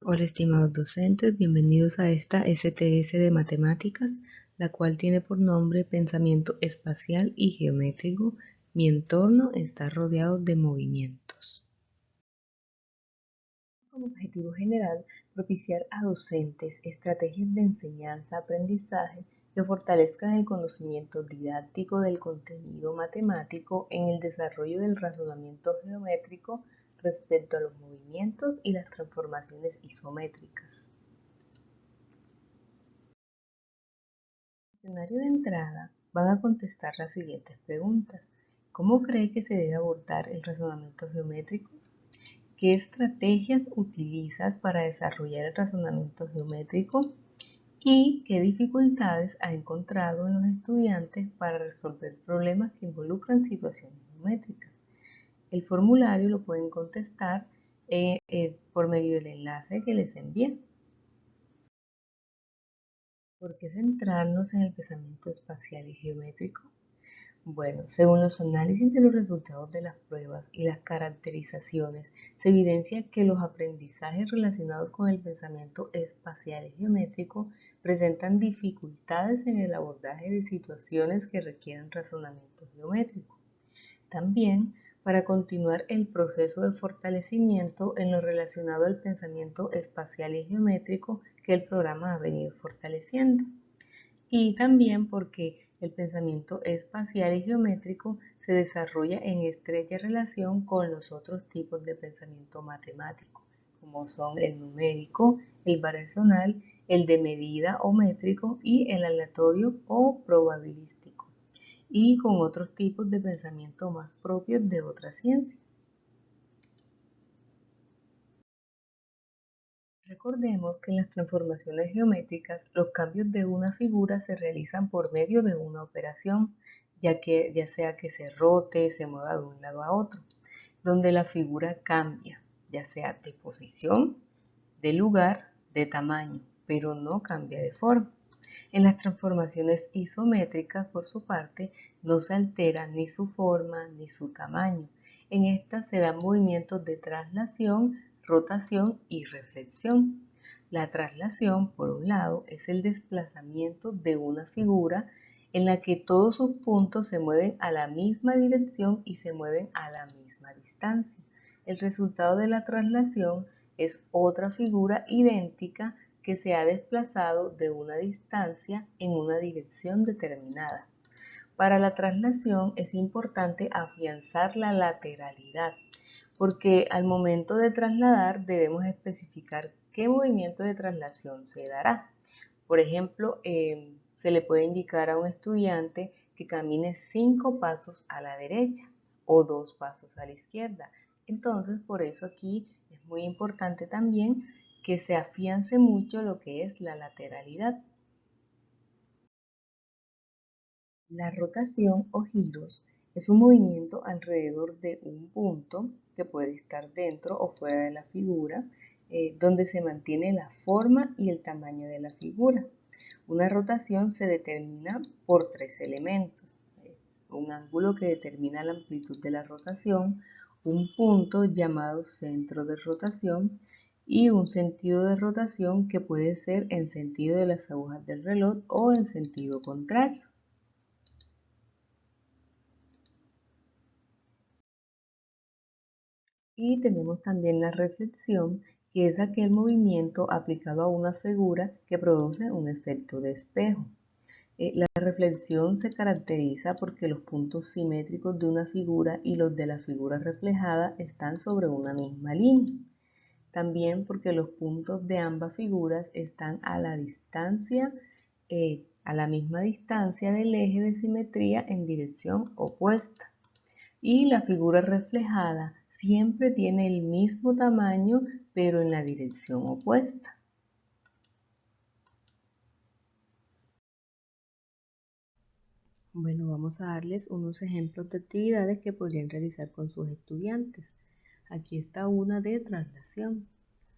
Hola estimados docentes, bienvenidos a esta STS de Matemáticas, la cual tiene por nombre Pensamiento Espacial y Geométrico. Mi entorno está rodeado de movimientos. Como objetivo general, propiciar a docentes estrategias de enseñanza-aprendizaje que fortalezcan el conocimiento didáctico del contenido matemático en el desarrollo del razonamiento geométrico respecto a los movimientos y las transformaciones isométricas. En el cuestionario de entrada van a contestar las siguientes preguntas. ¿Cómo cree que se debe abordar el razonamiento geométrico? ¿Qué estrategias utilizas para desarrollar el razonamiento geométrico? ¿Y qué dificultades ha encontrado en los estudiantes para resolver problemas que involucran situaciones geométricas? El formulario lo pueden contestar por medio del enlace que les envié. ¿Por qué centrarnos en el pensamiento espacial y geométrico? Bueno, según los análisis de los resultados de las pruebas y las caracterizaciones, se evidencia que los aprendizajes relacionados con el pensamiento espacial y geométrico presentan dificultades en el abordaje de situaciones que requieren razonamiento geométrico. También, para continuar el proceso de fortalecimiento en lo relacionado al pensamiento espacial y geométrico que el programa ha venido fortaleciendo. Y también porque el pensamiento espacial y geométrico se desarrolla en estrecha relación con los otros tipos de pensamiento matemático, como son el numérico, el variacional, el de medida o métrico y el aleatorio o probabilístico, y con otros tipos de pensamiento más propios de otras ciencias. Recordemos que en las transformaciones geométricas los cambios de una figura se realizan por medio de una operación, ya sea que se rote, se mueva de un lado a otro, donde la figura cambia, ya sea de posición, de lugar, de tamaño, pero no cambia de forma. En las transformaciones isométricas, por su parte, no se altera ni su forma ni su tamaño. En estas se dan movimientos de traslación, rotación y reflexión. La traslación, por un lado, es el desplazamiento de una figura en la que todos sus puntos se mueven a la misma dirección y se mueven a la misma distancia. El resultado de la traslación es otra figura idéntica que se ha desplazado de una distancia en una dirección determinada. Para la traslación es importante afianzar la lateralidad, porque al momento de trasladar debemos especificar qué movimiento de traslación se dará. Por ejemplo, se le puede indicar a un estudiante que camine 5 pasos a la derecha o 2 pasos a la izquierda. Entonces, por eso aquí es muy importante también que se afiance mucho lo que es la lateralidad. La rotación o giros es un movimiento alrededor de un punto que puede estar dentro o fuera de la figura, donde se mantiene la forma y el tamaño de la figura. Una rotación se determina por 3 elementos: un ángulo que determina la amplitud de la rotación, un punto llamado centro de rotación y un sentido de rotación que puede ser en sentido de las agujas del reloj o en sentido contrario. Y tenemos también la reflexión, que es aquel movimiento aplicado a una figura que produce un efecto de espejo. La reflexión se caracteriza porque los puntos simétricos de una figura y los de la figura reflejada están sobre una misma línea. También porque los puntos de ambas figuras están a la distancia, a la misma distancia del eje de simetría en dirección opuesta. Y la figura reflejada siempre tiene el mismo tamaño, pero en la dirección opuesta. Bueno, vamos a darles unos ejemplos de actividades que podrían realizar con sus estudiantes. Aquí está una de traslación.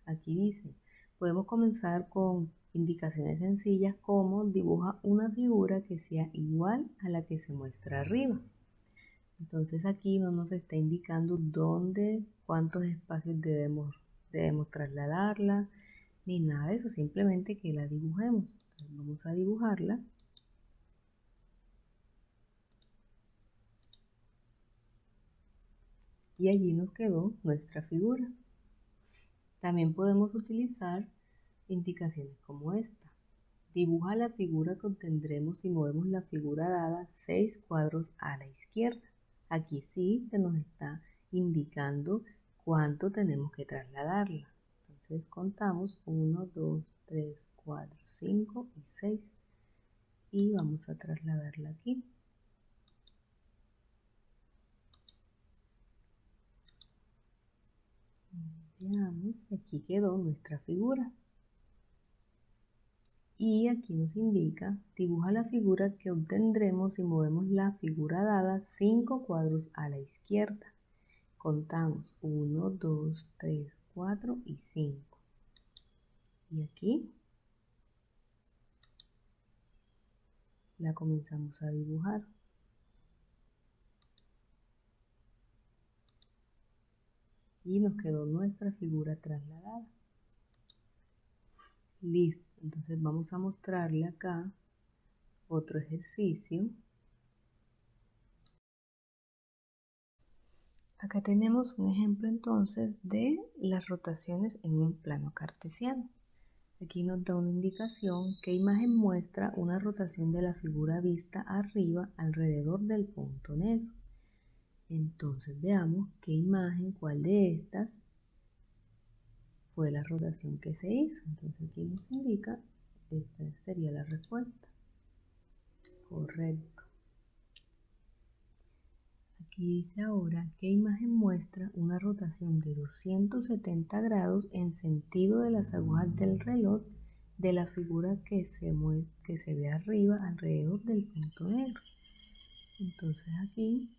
Aquí dice, podemos comenzar con indicaciones sencillas como dibuja una figura que sea igual a la que se muestra arriba. Entonces aquí no nos está indicando dónde, cuántos espacios debemos trasladarla, ni nada de eso, simplemente que la dibujemos. Entonces vamos a dibujarla. Y allí nos quedó nuestra figura. También podemos utilizar indicaciones como esta. Dibuja la figura que obtendremos si movemos la figura dada 6 cuadros a la izquierda. Aquí sí se nos está indicando cuánto tenemos que trasladarla. Entonces contamos 1, 2, 3, 4, 5 y 6. Y vamos a trasladarla aquí. Veamos, aquí quedó nuestra figura. Y aquí nos indica, dibuja la figura que obtendremos si movemos la figura dada 5 cuadros a la izquierda. Contamos 1, 2, 3, 4 y 5. Y aquí la comenzamos a dibujar. Y nos quedó nuestra figura trasladada. Listo, entonces vamos a mostrarle acá otro ejercicio. Acá tenemos un ejemplo entonces de las rotaciones en un plano cartesiano. Aquí nos da una indicación qué imagen muestra una rotación de la figura vista arriba alrededor del punto negro. Entonces veamos qué imagen, cuál de estas fue la rotación que se hizo. Entonces aquí nos indica, esta sería la respuesta. Correcto. Aquí dice ahora qué imagen muestra una rotación de 270 grados en sentido de las agujas del reloj de la figura que se ve arriba alrededor del punto negro. Entonces aquí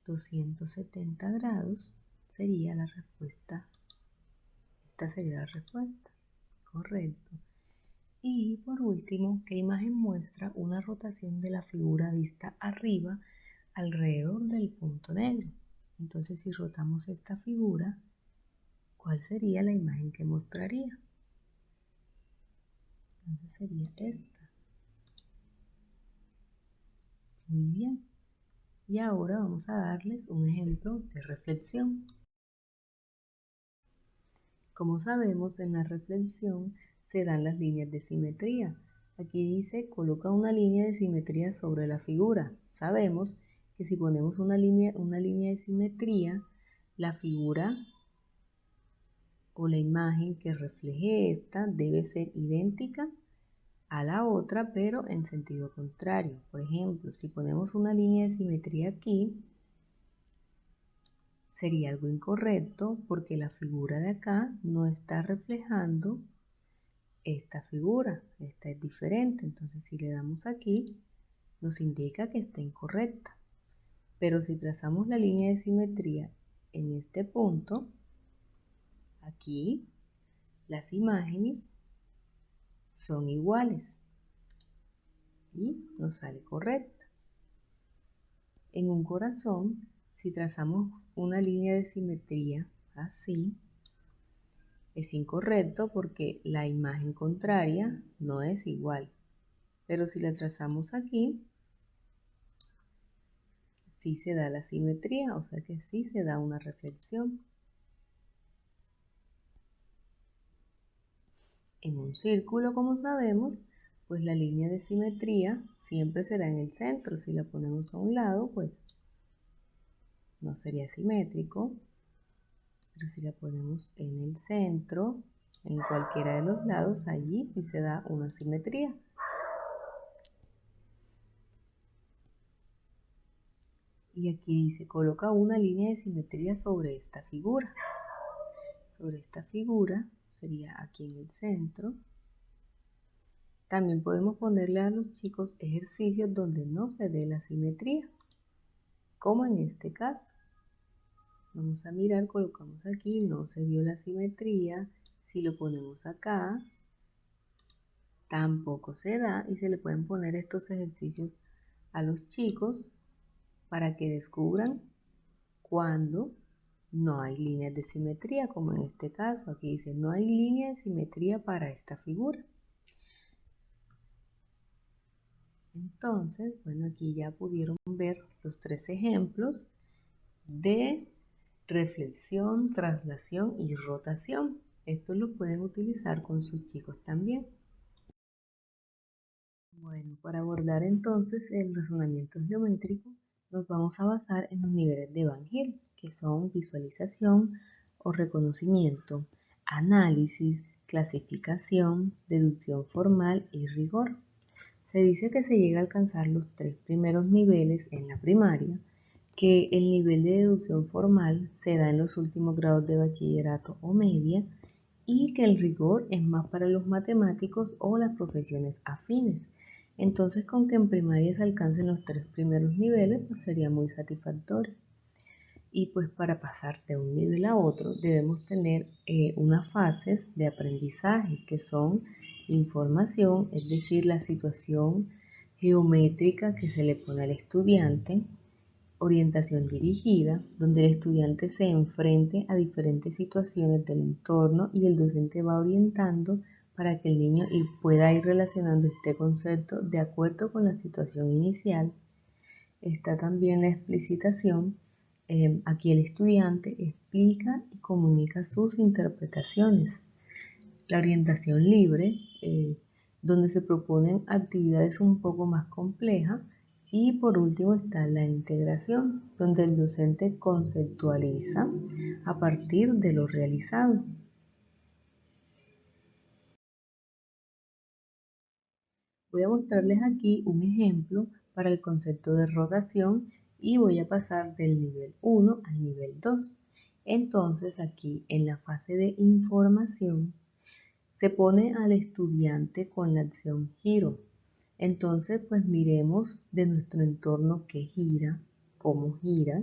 270 grados sería la respuesta. Esta sería la respuesta. Correcto. Y por último, ¿qué imagen muestra una rotación de la figura vista arriba alrededor del punto negro? Entonces, si rotamos esta figura, ¿cuál sería la imagen que mostraría? Entonces sería esta. Muy bien. Y ahora vamos a darles un ejemplo de reflexión. Como sabemos, en la reflexión se dan las líneas de simetría. Aquí dice, coloca una línea de simetría sobre la figura. Sabemos que si ponemos una línea de simetría, la figura o la imagen que refleje esta debe ser idéntica a la otra, pero en sentido contrario. Por ejemplo, si ponemos una línea de simetría aquí, sería algo incorrecto porque la figura de acá no está reflejando esta figura, esta es diferente. Entonces si le damos aquí, nos indica que está incorrecta. Pero si trazamos la línea de simetría en este punto, aquí las imágenes son iguales y nos sale correcta. En un corazón, si trazamos una línea de simetría así, es incorrecto porque la imagen contraria no es igual. Pero si la trazamos aquí, sí se da la simetría, o sea que sí se da una reflexión. En un círculo, como sabemos, pues la línea de simetría siempre será en el centro. Si la ponemos a un lado, pues no sería simétrico. Pero si la ponemos en el centro, en cualquiera de los lados, allí sí se da una simetría. Y aquí dice, coloca una línea de simetría sobre esta figura. Sobre esta figura sería aquí en el centro. También podemos ponerle a los chicos ejercicios donde no se dé la simetría, como en este caso. Vamos a mirar, colocamos aquí, no se dio la simetría. Si lo ponemos acá, tampoco se da, y se le pueden poner estos ejercicios a los chicos para que descubran cuándo no hay líneas de simetría, como en este caso. Aquí dice, no hay línea de simetría para esta figura. Entonces, bueno, aquí ya pudieron ver los 3 ejemplos de reflexión, traslación y rotación. Esto lo pueden utilizar con sus chicos también. Bueno, para abordar entonces el razonamiento geométrico, nos vamos a basar en los niveles de Van Hill, que son visualización o reconocimiento, análisis, clasificación, deducción formal y rigor. Se dice que se llega a alcanzar los 3 primeros niveles en la primaria, que el nivel de deducción formal se da en los últimos grados de bachillerato o media y que el rigor es más para los matemáticos o las profesiones afines. Entonces, con que en primaria se alcancen los 3 primeros niveles, pues sería muy satisfactorio. Y pues para pasar de un nivel a otro debemos tener unas fases de aprendizaje que son información, es decir, la situación geométrica que se le pone al estudiante, orientación dirigida, donde el estudiante se enfrente a diferentes situaciones del entorno y el docente va orientando para que el niño pueda ir relacionando este concepto de acuerdo con la situación inicial. Está también la explicitación. Aquí el estudiante explica y comunica sus interpretaciones. La orientación libre, donde se proponen actividades un poco más complejas. Y por último está la integración, donde el docente conceptualiza a partir de lo realizado. Voy a mostrarles aquí un ejemplo para el concepto de rotación y voy a pasar del nivel 1 al nivel 2. Entonces aquí en la fase de información se pone al estudiante con la acción giro. Entonces pues miremos de nuestro entorno qué gira, cómo gira,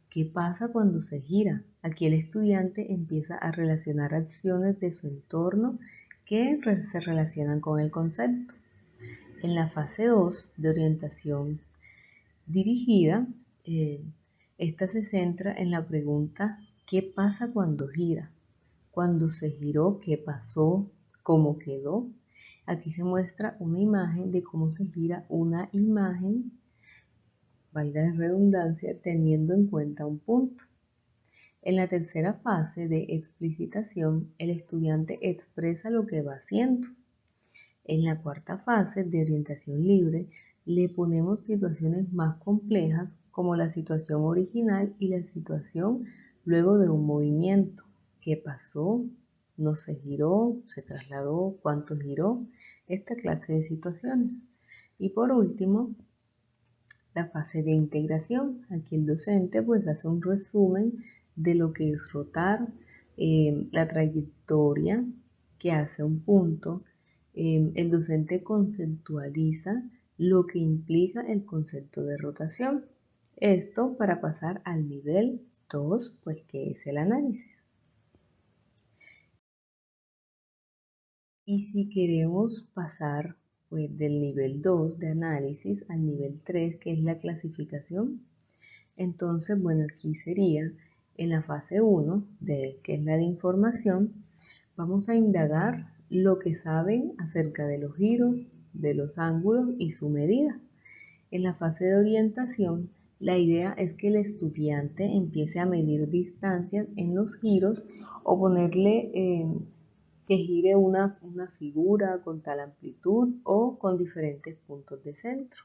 qué pasa cuando se gira. Aquí el estudiante empieza a relacionar acciones de su entorno que se relacionan con el concepto. En la fase 2 de orientación dirigida, esta se centra en la pregunta ¿qué pasa cuando gira? Cuando se giró, ¿qué pasó? ¿Cómo quedó? Aquí se muestra una imagen de cómo se gira una imagen, valga la redundancia, teniendo en cuenta un punto. En la tercera fase de explicitación, el estudiante expresa lo que va haciendo. En la cuarta fase de orientación libre, le ponemos situaciones más complejas como la situación original y la situación luego de un movimiento. ¿Qué pasó? ¿No se giró? ¿Se trasladó? ¿Cuánto giró? Esta clase de situaciones. Y por último, la fase de integración. Aquí el docente pues hace un resumen de lo que es rotar, la trayectoria que hace un punto. El docente conceptualiza lo que implica el concepto de rotación. Esto para pasar al nivel 2, pues que es el análisis. Y si queremos pasar pues del nivel 2 de análisis al nivel 3, que es la clasificación, entonces, bueno, aquí sería en la fase 1, que es la de información, vamos a indagar lo que saben acerca de los giros, de los ángulos y su medida. En la fase de orientación, la idea es que el estudiante empiece a medir distancias en los giros o ponerle que gire una figura con tal amplitud o con diferentes puntos de centro.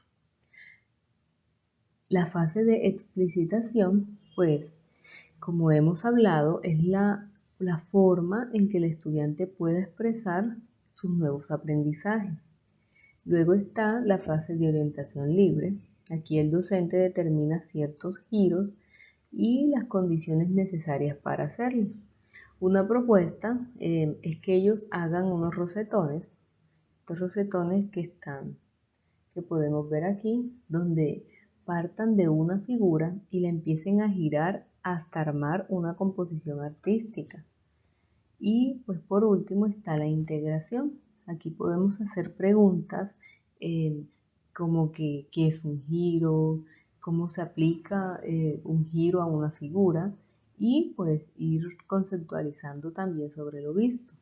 La fase de explicitación, pues, como hemos hablado, es la forma en que el estudiante puede expresar sus nuevos aprendizajes. Luego está la fase de orientación libre. Aquí el docente determina ciertos giros y las condiciones necesarias para hacerlos. Una propuesta es que ellos hagan unos rosetones, estos rosetones que podemos ver aquí, donde partan de una figura y la empiecen a girar hasta armar una composición artística. Y pues por último está la integración. Aquí podemos hacer preguntas como qué es un giro, cómo se aplica un giro a una figura y pues ir conceptualizando también sobre lo visto.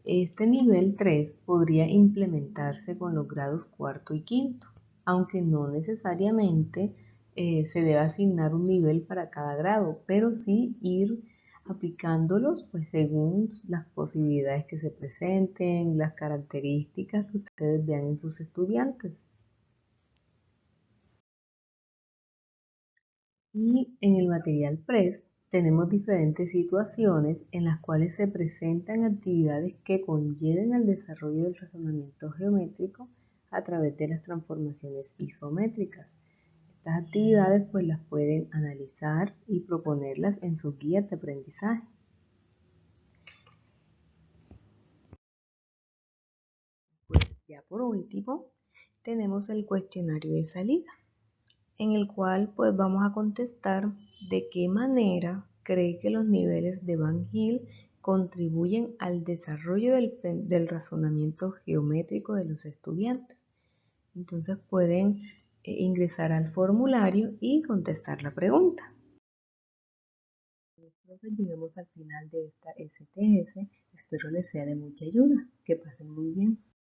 Este nivel 3 podría implementarse con los grados cuarto y quinto, aunque no necesariamente se debe asignar un nivel para cada grado, pero sí ir aplicándolos pues según las posibilidades que se presenten, las características que ustedes vean en sus estudiantes. Y en el material PRES tenemos diferentes situaciones en las cuales se presentan actividades que conlleven al desarrollo del razonamiento geométrico a través de las transformaciones isométricas. Estas actividades pues las pueden analizar y proponerlas en sus guías de aprendizaje. Pues ya por último tenemos el cuestionario de salida, en el cual pues vamos a contestar de qué manera cree que los niveles de Van Hill contribuyen al desarrollo del razonamiento geométrico de los estudiantes. Entonces pueden ingresar al formulario y contestar la pregunta. Entonces llegamos al final de esta STS. Espero les sea de mucha ayuda. Que pasen muy bien.